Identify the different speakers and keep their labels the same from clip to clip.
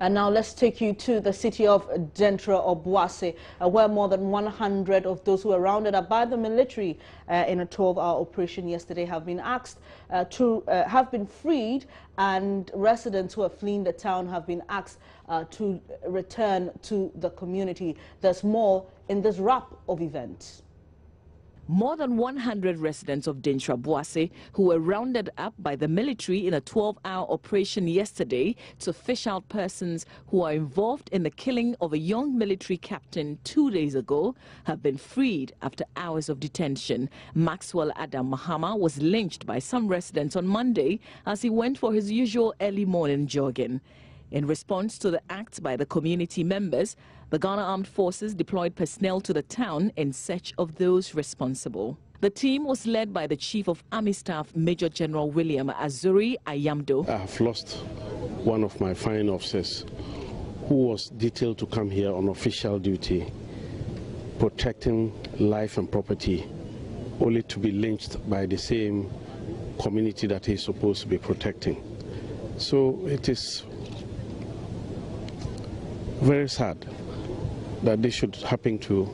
Speaker 1: And now let's take you to the city of Denkyira-Oboasi, where more than 100 of those who were rounded up by the military in a 12-hour operation yesterday have been asked have been freed, and residents who are fleeing the town have been asked to return to the community. There's more in this wrap of events.
Speaker 2: More than 100 residents of Denkyira-Oboasi who were rounded up by the military in a 12-hour operation yesterday to fish out persons who are involved in the killing of a young military captain 2 days ago have been freed after hours of detention. Maxwell Adam Mahama was lynched by some residents on Monday as he went for his usual early morning jogging. In response to the acts by the community members, the Ghana Armed Forces deployed personnel to the town in search of those responsible. The team was led by the Chief of Army Staff, Major General William Azuri Ayamdo.
Speaker 3: I have lost one of my fine officers who was detailed to come here on official duty, protecting life and property, only to be lynched by the same community that he's supposed to be protecting. So it is very sad that this should happen to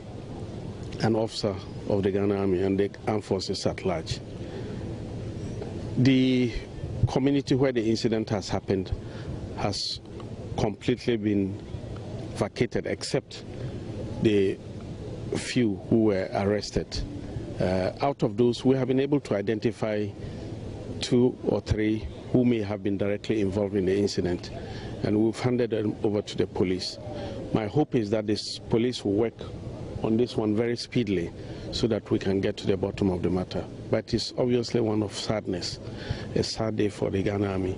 Speaker 3: an officer of the Ghana Army and the armed forces at large. The community where the incident has happened has completely been vacated, except the few who were arrested. Out of those, we have been able to identify 2 or 3 who may have been directly involved in the incident, and we've handed them over to the police. My hope is that this police will work on this one very speedily so that we can get to the bottom of the matter. But it's obviously one of sadness, a sad day for the Ghana Army.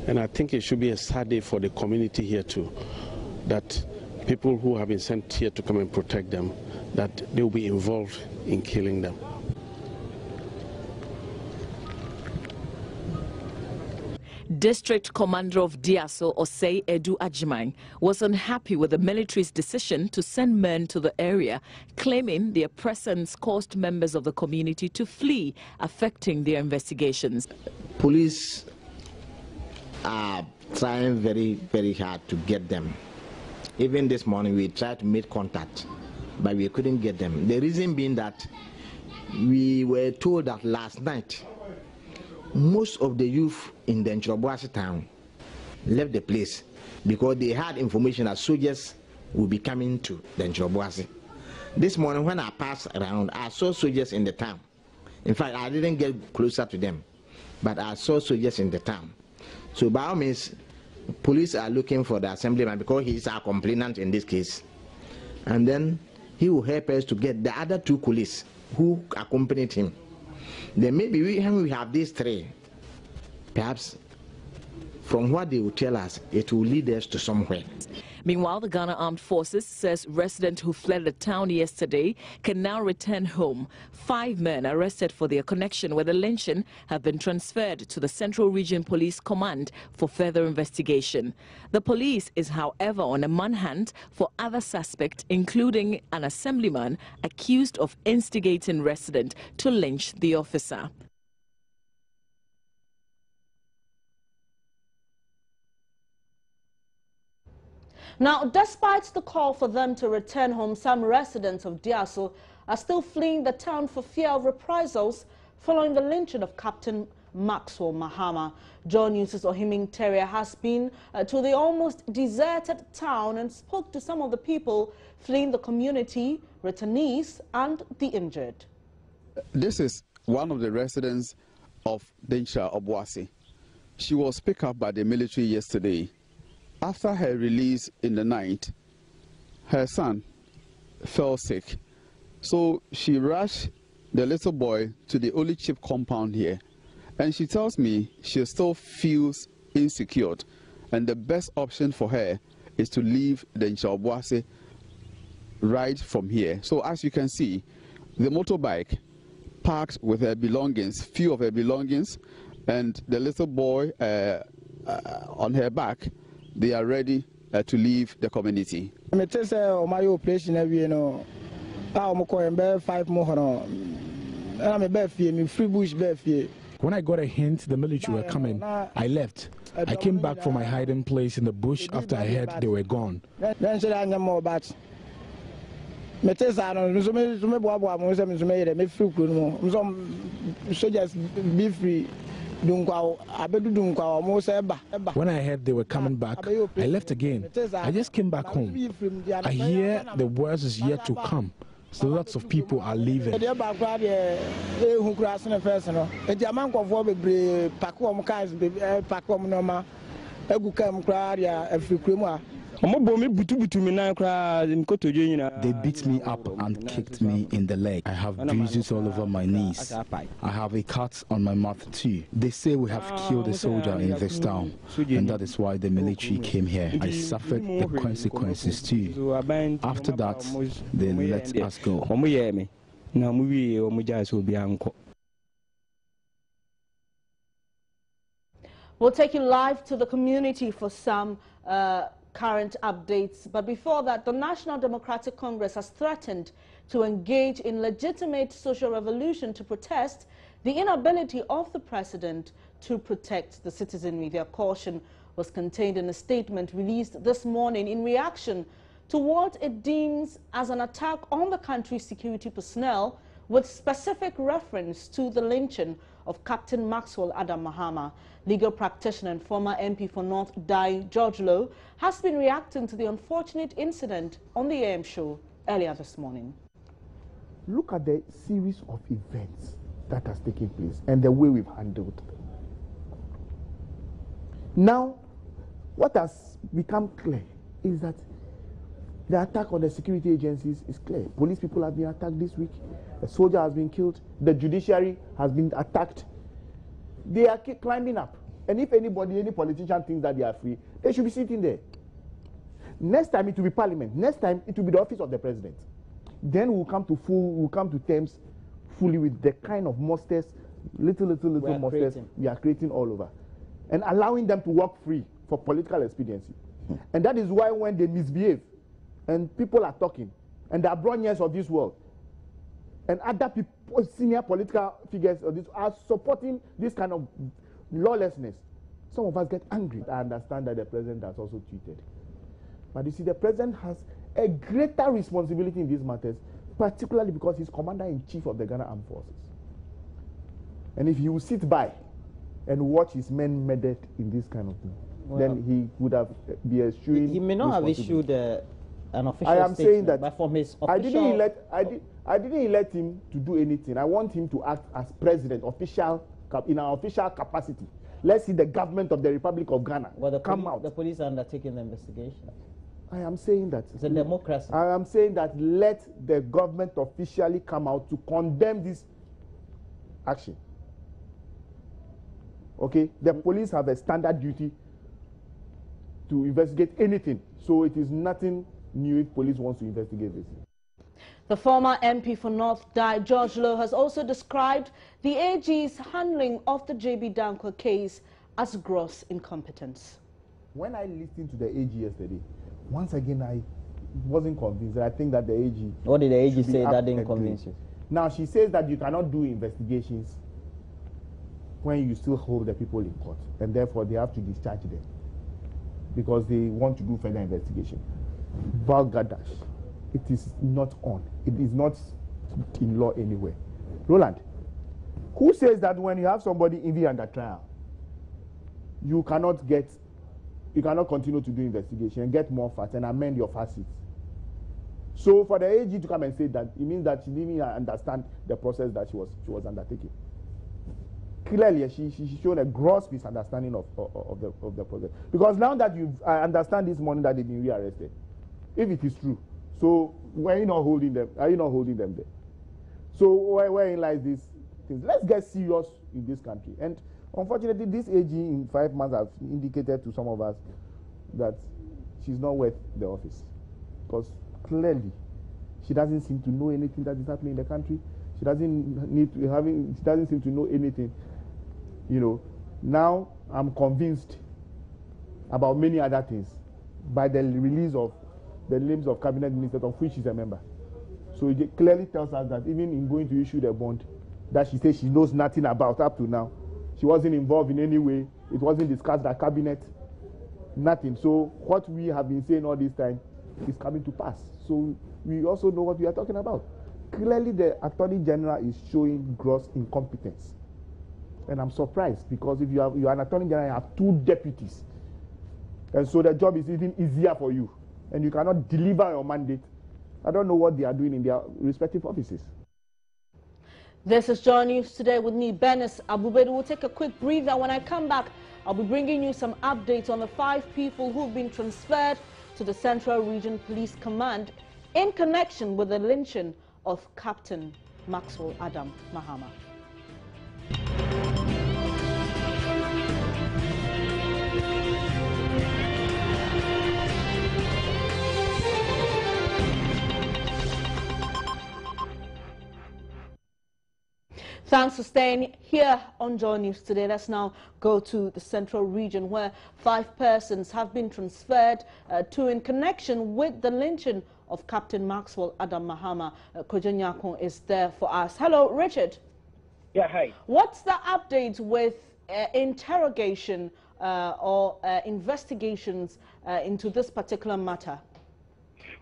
Speaker 3: And I think it should be a sad day for the community here too, that people who have been sent here to come and protect them, that they will be involved in killing them.
Speaker 2: District Commander of Diaso, Osei Edu Ajimang, was unhappy with the military's decision to send men to the area, claiming their presence caused members of the community to flee, affecting their investigations.
Speaker 4: Police are trying very, very hard to get them. Even this morning we tried to make contact, but we couldn't get them. The reason being that we were told that last night most of the youth in the Denkyira-Oboasi town left the place because they had information that soldiers will be coming to the Denkyira-Oboasi. This morning when I passed around, I saw soldiers in the town. In fact, I didn't get closer to them, but I saw soldiers in the town. So by all means, police are looking for the assemblyman because he is our complainant in this case. And then he will help us to get the other 2 police who accompanied him. Then maybe when we have these 3, perhaps from what they will tell us, it will lead us to somewhere.
Speaker 2: Meanwhile, the Ghana Armed Forces says residents who fled the town yesterday can now return home. 5 men arrested for their connection with the lynching have been transferred to the Central Region Police Command for further investigation. The police is, however, on a manhunt for other suspects, including an assemblyman accused of instigating residents to lynch the officer.
Speaker 1: Now, despite the call for them to return home, some residents of Diaso are still fleeing the town for fear of reprisals following the lynching of Captain Maxwell Mahama. John News' Ohiming Terrier has been to the almost deserted town and spoke to some of the people fleeing the community, returnees and the injured.
Speaker 5: This is one of the residents of Denkyira-Oboasi. She was picked up by the military yesterday. After her release in the night, her son fell sick. So she rushed the little boy to the Holy Chip compound here. And she tells me she still feels insecure. And the best option for her is to leave Denkyira-Oboasi right from here. So as you can see, the motorbike parked with her belongings, few of her belongings, and the little boy on her back. They are ready to leave the community.
Speaker 6: My operation every 5 more. I'm a free bush
Speaker 7: When I got a hint the military were coming, I left. I came back from my hiding place in the bush after I heard they were gone.
Speaker 6: When
Speaker 7: I heard they were coming back, I left again. I just came back home. I hear the worst is yet to come. So lots of people are leaving.
Speaker 6: They beat
Speaker 7: me up and kicked me in the leg. I have bruises all over my knees. I have a cut on my mouth too. They say we have killed a soldier in this town, and that is why the military came here. I suffered the consequences too. After that, they let us go.
Speaker 1: We'll take you live to the community for some current updates. But before that, the National Democratic Congress has threatened to engage in legitimate social revolution to protest the inability of the president to protect the citizenry. Their caution was contained in a statement released this morning in reaction to what it deems as an attack on the country's security personnel, with specific reference to the lynching of Captain Maxwell Adam Mahama. Legal practitioner and former MP for North Dai, George Lowe, has been reacting to the unfortunate incident on the AM show earlier this morning.
Speaker 8: Look at the series of events that has taken place and the way we've handled them. Now, what has become clear is that the attack on the security agencies is clear. Police people have been attacked this week. A soldier has been killed. The judiciary has been attacked. They are climbing up. And if anybody, any politician thinks that they are free, they should be sitting there. Next time it will be parliament. Next time it will be the office of the president. Then we'll come to terms fully with the kind of monsters, little monsters we are creating all over. And allowing them to walk free for political expediency. And that is why when they misbehave, and people are talking, and the Abronians of this world, and other people, senior political figures of this, are supporting this kind of lawlessness, some of us get angry. I understand that the president has also tweeted. But you see, the president has a greater responsibility in these matters, particularly because he's commander-in-chief of the Ghana Armed Forces. And if he will sit by and watch his men murdered in this kind of thing, then he would have be eschewing.
Speaker 9: He may not have issued an official
Speaker 8: I am
Speaker 9: statement,
Speaker 8: saying that,
Speaker 9: but from his official...
Speaker 8: I didn't elect him to do anything. I want him to act as president, in an official capacity. Let's see the government of the Republic of Ghana come out.
Speaker 9: The police are undertaking the investigation.
Speaker 8: I am saying that.
Speaker 9: It's a democracy.
Speaker 8: I am saying that let the government officially come out to condemn this action. Okay? The police have a standard duty to investigate anything. So it is nothing new if police wants to investigate this.
Speaker 1: The former MP for North Dai, George Lowe, has also described the AG's handling of the JB Dankwa case as gross incompetence.
Speaker 8: When I listened to the AG yesterday, once again I wasn't convinced. I think that the AG...
Speaker 9: What did the AG say that didn't convince you?
Speaker 8: Now she says that you cannot do investigations when you still hold the people in court, and therefore they have to discharge them because they want to do further investigation. Balgadash. It is not on. It is not in law anywhere. Roland, who says that when you have somebody in under trial, you cannot continue to do investigation and get more facts and amend your facts? So for the AG to come and say that, it means that she didn't understand the process that she was undertaking. Clearly, she showed a gross misunderstanding of the process. Because now that I understand this morning that they've been rearrested, if it is true, so why are you not holding them? Are you not holding them there? So wherein lies these things? Let's get serious in this country. And unfortunately, this AG in 5 months has indicated to some of us that she's not worth the office, because clearly she doesn't seem to know anything that is happening in the country. She doesn't seem to know anything. You know, now I'm convinced about many other things by the release of the names of cabinet ministers, of which she's a member. So it clearly tells us that even in going to issue the bond that she says she knows nothing about up to now, She wasn't involved in any way. It wasn't discussed at cabinet. Nothing. So what we have been saying all this time is coming to pass. So we also know what we are talking about. Clearly, the Attorney General is showing gross incompetence. And I'm surprised because if you are an Attorney General, you have 2 deputies. And so the job is even easier for you. And you cannot deliver your mandate. I don't know what they are doing in their respective offices.
Speaker 1: This is Joy News Today with me, Benis Abubedi. We'll take a quick breather. When I come back, I'll be bringing you some updates on the 5 people who've been transferred to the Central Region Police Command in connection with the lynching of Captain Maxwell Adam Mahama. Thanks for staying here on Joy News Today. Let's now go to the Central Region where 5 persons have been transferred to in connection with the lynching of Captain Maxwell Adam Mahama. Kojanyakon is there for us. Hello, Richard.
Speaker 10: Yeah, hi.
Speaker 1: What's the update with interrogation or investigations into this particular matter?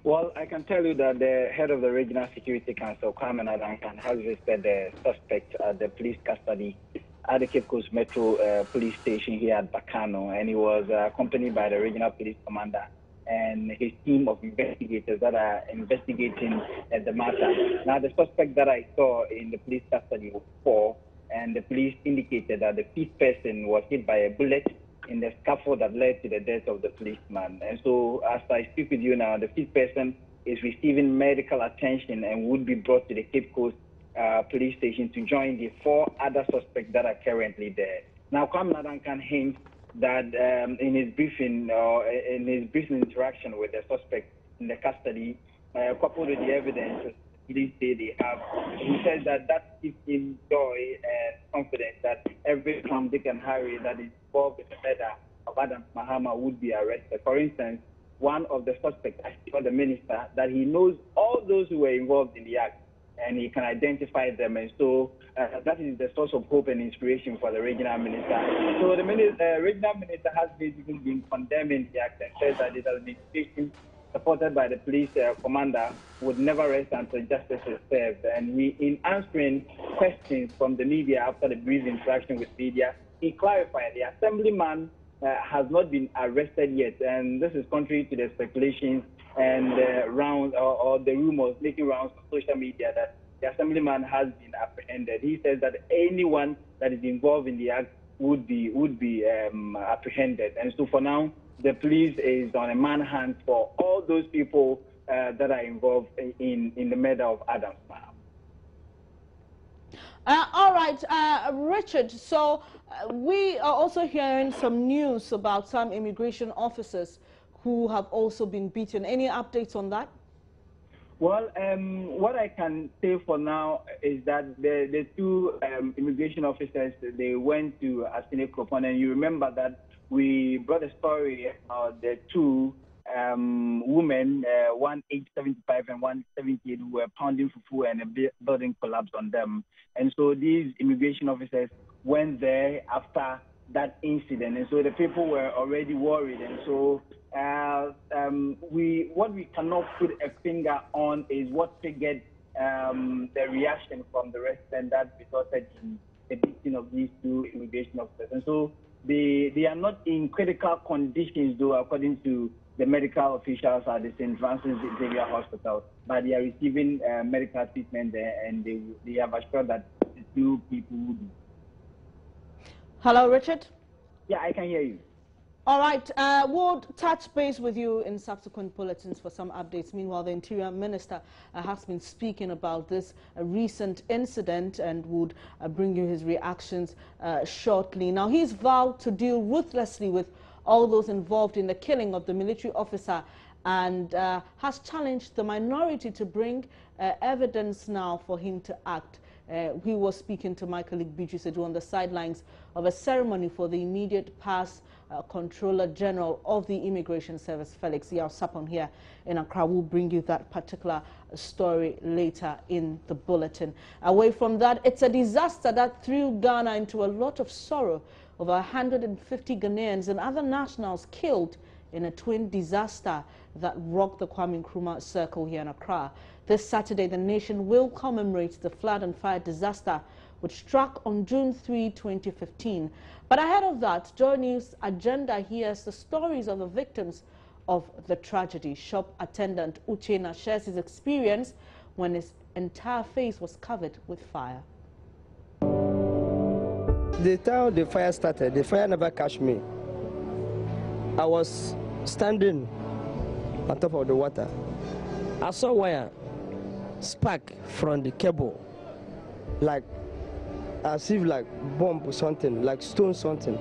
Speaker 10: Well, I can tell you that the head of the Regional Security Council, Kwame Nadankan, has visited the suspect at the police custody at the Cape Coast Metro Police Station here at Bakano, and he was accompanied by the Regional Police Commander and his team of investigators that are investigating the matter. Now, the suspect that I saw in the police custody was 4, and the police indicated that the 5th person was hit by a bullet in the scaffold that led to the death of the policeman. And so as I speak with you now, the 5th person is receiving medical attention and would be brought to the Cape Coast police station to join the 4 other suspects that are currently there. Now, Kwame Nadankan hints that in his briefing or in his brief interaction with the suspect in the custody, coupled with the evidence police say they have, he says that gives him joy and confidence that every Tom, Dick, and Harry that is involved in the murder of Adam Mahama would be arrested. For instance, one of the suspects told the minister that he knows all those who were involved in the act and he can identify them, and so that is the source of hope and inspiration for the regional minister. So the regional minister has basically been condemning the act and says that the administration supported by the police commander would never rest until justice is served. And in answering questions from the media after the brief interaction with media, he clarified the assemblyman has not been arrested yet, and this is contrary to the speculations and rounds or the rumors making rounds on social media that the assemblyman has been apprehended. He says that anyone that is involved in the act would be apprehended, and so for now, the police is on a manhunt for all those people that are involved in the murder of Adam Mahama.
Speaker 1: All right, Richard, so we are also hearing some news about some immigration officers who have also been beaten. Any updates on that?
Speaker 10: Well, what I can say for now is that the 2 immigration officers, they went to Asine Kropon, and you remember that we brought a story about the 2 women, one aged 75 and one 78, who were pounding fufu and a building collapsed on them. And so these immigration officers went there after that incident, and so the people were already worried. And so what we cannot put a finger on is what triggered the reaction from the resident that resulted in the beating of these 2 immigration officers. And so they are not in critical conditions, though, according to the medical officials at the St. Francis Xavier Hospital, but they are receiving medical treatment there, and they have assured that the 2 people would.
Speaker 1: Hello, Richard?
Speaker 10: Yeah, I can hear you.
Speaker 1: All right, we'll touch base with you in subsequent bulletins for some updates. Meanwhile, the Interior Minister has been speaking about this recent incident and would bring you his reactions shortly. Now, he's vowed to deal ruthlessly with all those involved in the killing of the military officer and has challenged the minority to bring evidence now for him to act. He was speaking to my colleague Beatrice Edu on the sidelines of a ceremony for the immediate pass Controller General of the Immigration Service, Felix Yaosapon, here in Accra. We'll bring you that particular story later in the bulletin. Away from that, it's a disaster that threw Ghana into a lot of sorrow. Over 150 Ghanaians and other nationals killed in a twin disaster that rocked the Kwame Nkrumah Circle here in Accra. This Saturday, the nation will commemorate the flood and fire disaster which struck on June 3, 2015. But ahead of that, Joy News Agenda hears the stories of the victims of the tragedy. Shop attendant Uchena shares his experience when his entire face was covered with fire.
Speaker 6: The time the fire started, the fire never catch me. I was standing on top of the water. I saw wire spark from the cable, like as if like bomb or something, like stone something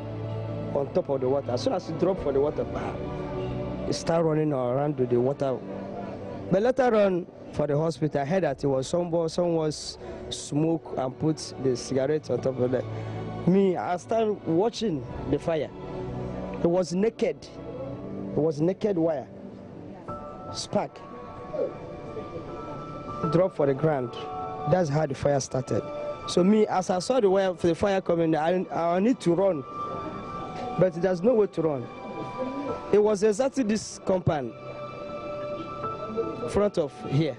Speaker 6: on top of the water. As soon as it dropped for the water, it started running around with the water. But later on, for the hospital, I heard that it was someone was smoke and put the cigarette on top of that. Me, I started watching the fire. It was naked. It was naked wire. Spark. Drop for the ground. That's how the fire started. So me, as I saw the fire coming, I need to run. But there's no way to run. It was exactly this compound front of here.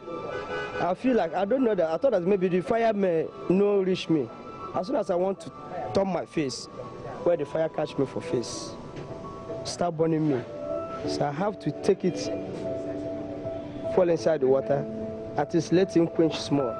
Speaker 6: I feel like, I don't know that, I thought that maybe the fire may not reach me. As soon as I want to turn my face, where the fire catch me for face, start burning me. So I have to take it, fall inside the water, at least let him quench small.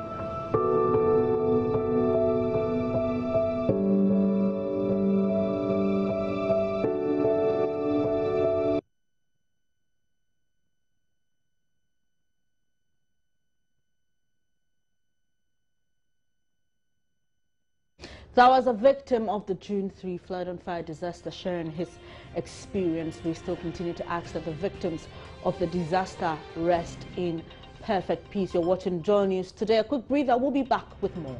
Speaker 1: That was a victim of the June 3 flood and fire disaster sharing his experience. We still continue to ask that the victims of the disaster rest in perfect peace. You're watching Joy News today. A quick breather. We'll be back with more.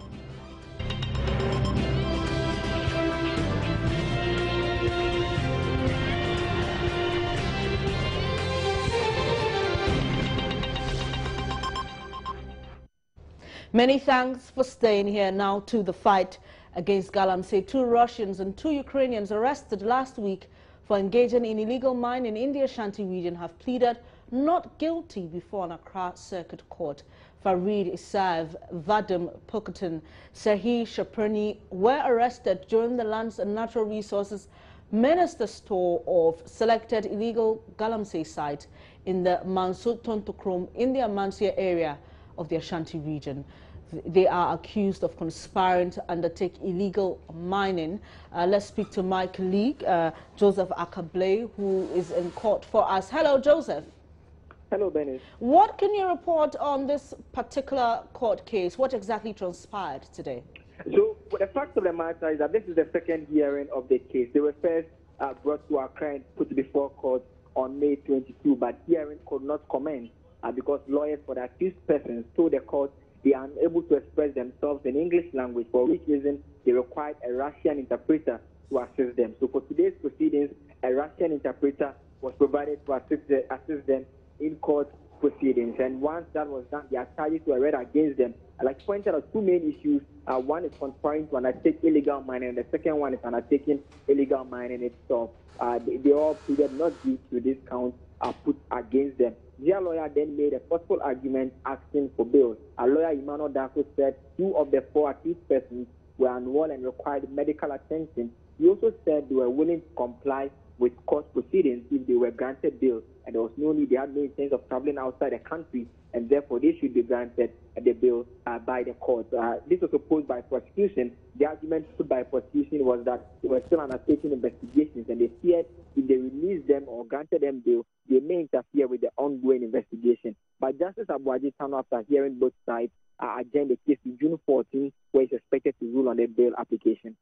Speaker 1: Many thanks for staying here. Now to the fight against Galamsey. 2 Russians and 2 Ukrainians arrested last week for engaging in illegal mining in the Ashanti region have pleaded not guilty before an Accra Circuit Court. Farid Isaev, Vadim Pukutin, Serhii Shaprani were arrested during the Lands and Natural Resources Minister's tour of selected illegal Galamsey sites in the Mansut Tontokrom in the Amansia area of the Ashanti region. They are accused of conspiring to undertake illegal mining. Let's speak to my colleague, Joseph Akable, who is in court for us. Hello, Joseph.
Speaker 11: Hello, Dennis.
Speaker 1: What can you report on this particular court case? What exactly transpired today?
Speaker 11: So, the fact of the matter is that this is the second hearing of the case. They were first brought to Accra and put before court on May 22, but hearing could not commence because lawyers for the accused persons told the court they are unable to express themselves in English language, for which reason they required a Russian interpreter to assist them. So for today's proceedings, a Russian interpreter was provided to assist them in court proceedings. And once that was done, the charges were read against them. I'd like to point out 2 main issues. One is conspiring to undertake illegal mining, and the second one is undertaking illegal mining itself. They all pleaded not guilty to this count put against them. Their lawyer then made a forceful argument asking for bail. Our lawyer Emmanuel Daco said 2 of the 4 accused persons were unwell and required medical attention. He also said they were willing to comply with court proceedings if they were granted bail, and there was no need, they had no intention of traveling outside the country, and therefore they should be granted the bail by the court. This was opposed by prosecution. The argument put by prosecution was that they were still undertaking investigations, and they feared if they released them or granted them bail, they may interfere with the ongoing investigation. But Justice Abuaji Tano, after hearing both sides, adjourned the case to June 14, where he's expected to rule on the bail application.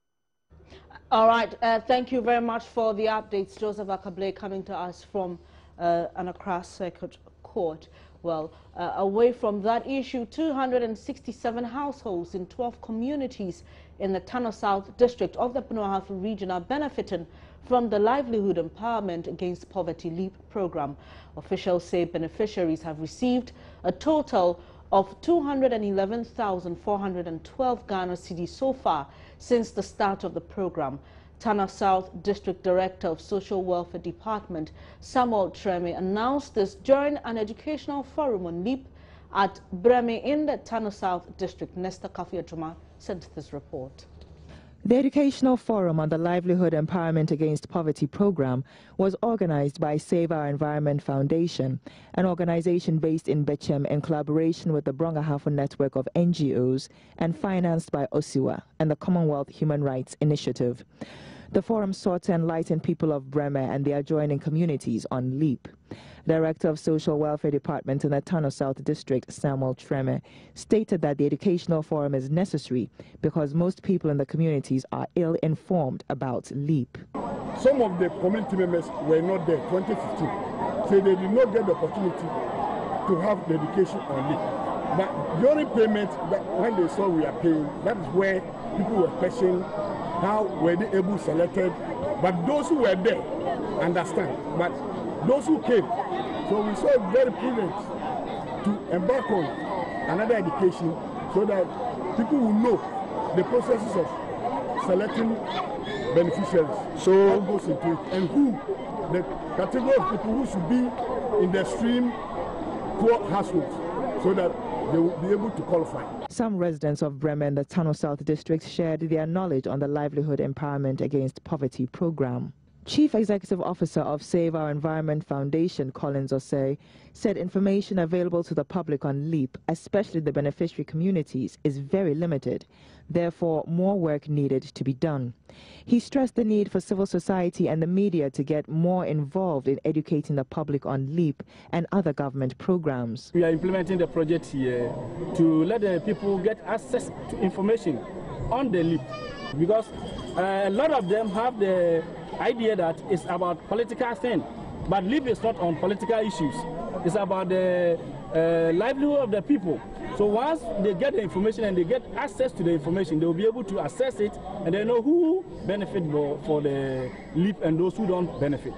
Speaker 1: All right. Thank you very much for the updates. Joseph Akable coming to us from an Accra Circuit Court. Well, away from that issue, 267 households in 12 communities in the Tano South district of the Panohafu region are benefiting from the Livelihood Empowerment Against Poverty LEAP program. Officials say beneficiaries have received a total of 211,412 Ghana cedis so far since the start of the program. Tana South District Director of Social Welfare Department, Samuel Treme, announced this during an educational forum on LEAP at Breme in the Tana South District. Nesta Kafiatuma sent this report.
Speaker 12: The Educational Forum on the Livelihood Empowerment Against Poverty program was organized by Save Our Environment Foundation, an organization based in Bechem in collaboration with the Brongahafo network of NGOs and financed by Osiwa and the Commonwealth Human Rights Initiative. The forum sought to enlighten people of Breme and the adjoining communities on LEAP. Director of Social Welfare Department in the Tano South District, Samuel Treme, stated that the educational forum is necessary because most people in the communities are ill-informed about LEAP.
Speaker 13: Some of the community members were not there 2015, so they did not get the opportunity to have the education on LEAP. But during payment, when they saw we are paying, that is where people were questioning how were they able to selected. But those who were there understand. But those who came, so we saw it very prudent to embark on another education so that people will know the processes of selecting beneficiaries. So what goes into it and who, the category of people who should be in the stream poor households, so that they will be able to qualify.
Speaker 12: Some residents of Breme and the Tano South District shared their knowledge on the Livelihood Empowerment Against Poverty program. Chief Executive Officer of Save Our Environment Foundation, Collins Osei, said information available to the public on LEAP, especially the beneficiary communities, is very limited. Therefore, more work needed to be done. He stressed the need for civil society and the media to get more involved in educating the public on LEAP and other government programs.
Speaker 14: We are implementing the project here to let the people get access to information on the LEAP, because a lot of them have the idea that it's about political thing, but LEAP is not on political issues. It's about the livelihood of the people. So once they get the information and they get access to the information, they will be able to assess it and they know who benefit for the LEAP and those who don't benefit.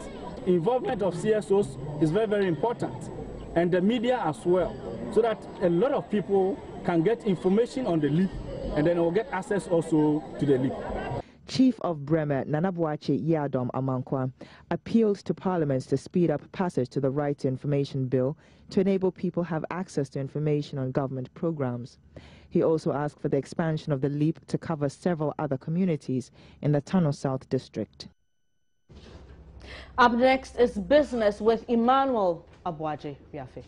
Speaker 14: Involvement of CSOs is very, very important, and the media as well, so that a lot of people can get information on the LEAP and then will get access also to the LEAP.
Speaker 12: Chief of Breme, Nanabuachi Yadom Amankwa, appealed to Parliament to speed up passage to the Right to Information Bill to enable people have access to information on government programs. He also asked for the expansion of the LEAP to cover several other communities in the Tano South District.
Speaker 1: Up next is business with Emmanuel Abuaje Biafe.